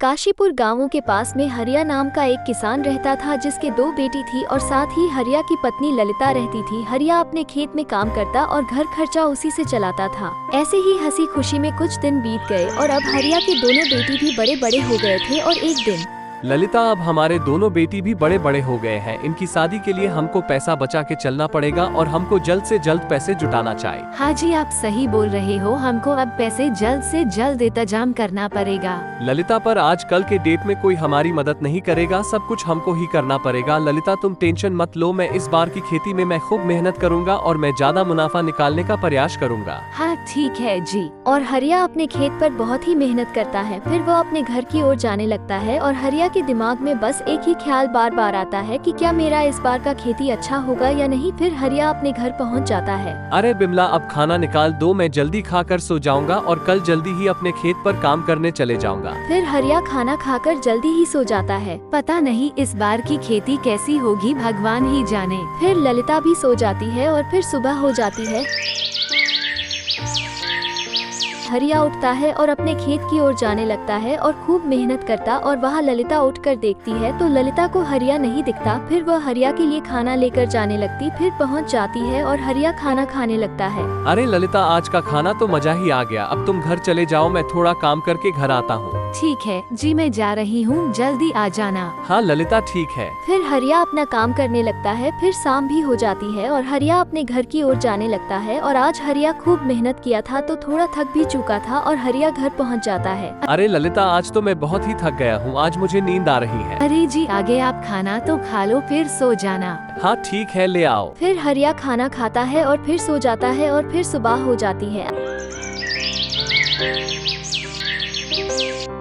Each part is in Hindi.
काशीपुर गांवों के पास में हरिया नाम का एक किसान रहता था जिसके दो बेटी थी और साथ ही हरिया की पत्नी ललिता रहती थी। हरिया अपने खेत में काम करता और घर खर्चा उसी से चलाता था। ऐसे ही हंसी खुशी में कुछ दिन बीत गए और अब हरिया के दोनों बेटी भी बड़े बड़े हो गए थे और एक दिन ललिता, अब हमारे दोनों बेटी भी बड़े बड़े हो गए हैं। इनकी शादी के लिए हमको पैसा बचा के चलना पड़ेगा और हमको जल्द से जल्द पैसे जुटाना चाहिए। हाँ जी, आप सही बोल रहे हो। हमको अब पैसे जल्द से जल्द इंतजाम करना पड़ेगा। ललिता, पर आज कल के डेट में कोई हमारी मदद नहीं करेगा, सब कुछ हमको ही करना पड़ेगा। ललिता, तुम टेंशन मत लो, मैं इस बार की खेती में मैं खूब मेहनत करूँगा और मैं ज्यादा मुनाफा निकालने का प्रयास करूँगा। हाँ ठीक है जी। और हरिया अपने खेत पर बहुत ही मेहनत करता है। फिर वो अपने घर की ओर जाने लगता है और हरिया के दिमाग में बस एक ही ख्याल बार बार आता है कि क्या मेरा इस बार का खेती अच्छा होगा या नहीं। फिर हरिया अपने घर पहुंच जाता है। अरे बिमला, अब खाना निकाल दो, मैं जल्दी खाकर सो जाऊंगा और कल जल्दी ही अपने खेत पर काम करने चले जाऊंगा। फिर हरिया खाना खाकर जल्दी ही सो जाता है। पता नहीं इस बार की खेती कैसी होगी, भगवान ही जाने। फिर ललिता भी सो जाती है और फिर सुबह हो जाती है। हरिया उठता है और अपने खेत की ओर जाने लगता है और खूब मेहनत करता और वहाँ ललिता उठकर देखती है तो ललिता को हरिया नहीं दिखता। फिर वह हरिया के लिए खाना लेकर जाने लगती। फिर पहुँच जाती है और हरिया खाना खाने लगता है। अरे ललिता, आज का खाना तो मजा ही आ गया। अब तुम घर चले जाओ, मैं थोड़ा काम करके घर आता हूँ। ठीक है जी, मैं जा रही हूँ, जल्दी आ जाना। हाँ ललिता, ठीक है। फिर हरिया अपना काम करने लगता है। फिर शाम भी हो जाती है और हरिया अपने घर की ओर जाने लगता है। और आज हरिया खूब मेहनत किया था तो थोड़ा थक भी चुका था और हरिया घर पहुंच जाता है। अरे ललिता, आज तो मैं बहुत ही थक गया हूँ, आज मुझे नींद आ रही है। अरे जी, आगे आप खाना तो खा लो, फिर सो जाना। हाँ ठीक है, ले आओ। फिर हरिया खाना खाता है और फिर सो जाता है और फिर सुबह हो जाती है।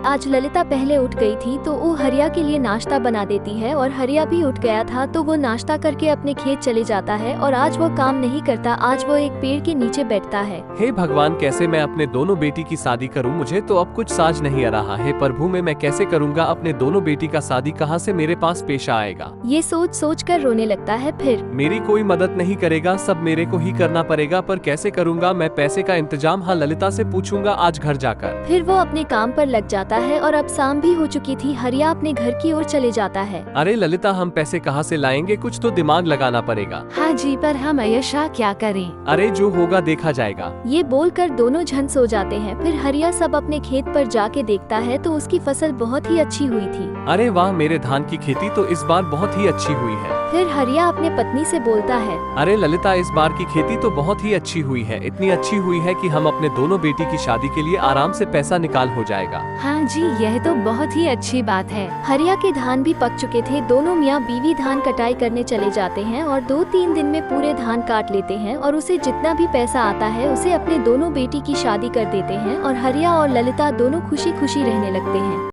आज ललिता पहले उठ गई थी तो वो हरिया के लिए नाश्ता बना देती है और हरिया भी उठ गया था तो वो नाश्ता करके अपने खेत चले जाता है। और आज वो काम नहीं करता, आज वो एक पेड़ के नीचे बैठता है। हे भगवान, कैसे मैं अपने दोनों बेटी की शादी करूं? मुझे तो अब कुछ साज नहीं आ रहा है। प्रभु, मैं कैसे करूंगा अपने दोनों बेटी का शादी? कहां से मेरे पास पेश आएगा? ये सोच सोच कर रोने लगता है। फिर मेरी कोई मदद नहीं करेगा, सब मेरे को ही करना पड़ेगा। पर कैसे करूंगा मैं पैसे का इंतजाम? हाँ, ललिता से पूछूंगा आज घर जाकर। फिर वो अपने काम पर लग जाता है और अब शाम भी हो चुकी थी। हरिया अपने घर की ओर चले जाता है। अरे ललिता, हम पैसे कहाँ से लाएंगे? कुछ तो दिमाग लगाना पड़ेगा। हाँ जी, पर हम ऐसा क्या करें? अरे जो होगा देखा जाएगा। ये बोलकर दोनों झन सो जाते हैं। फिर हरिया सब अपने खेत पर जाके देखता है तो उसकी फसल बहुत ही अच्छी हुई थी। अरे वाह, मेरे धान की खेती तो इस बार बहुत ही अच्छी हुई है। फिर हरिया अपने पत्नी से बोलता है, अरे ललिता, इस बार की खेती तो बहुत ही अच्छी हुई है। इतनी अच्छी हुई है कि हम अपने दोनों बेटी की शादी के लिए आराम से पैसा निकाल हो जाएगा। हाँ जी, यह तो बहुत ही अच्छी बात है। हरिया के धान भी पक चुके थे। दोनों मियाँ बीवी धान कटाई करने चले जाते हैं और 2-3 दिन में पूरे धान काट लेते हैं और उसे जितना भी पैसा आता है उसे अपने दोनों बेटी की शादी कर देते हैं और हरिया और ललिता दोनों खुशी खुशी रहने लगते हैं।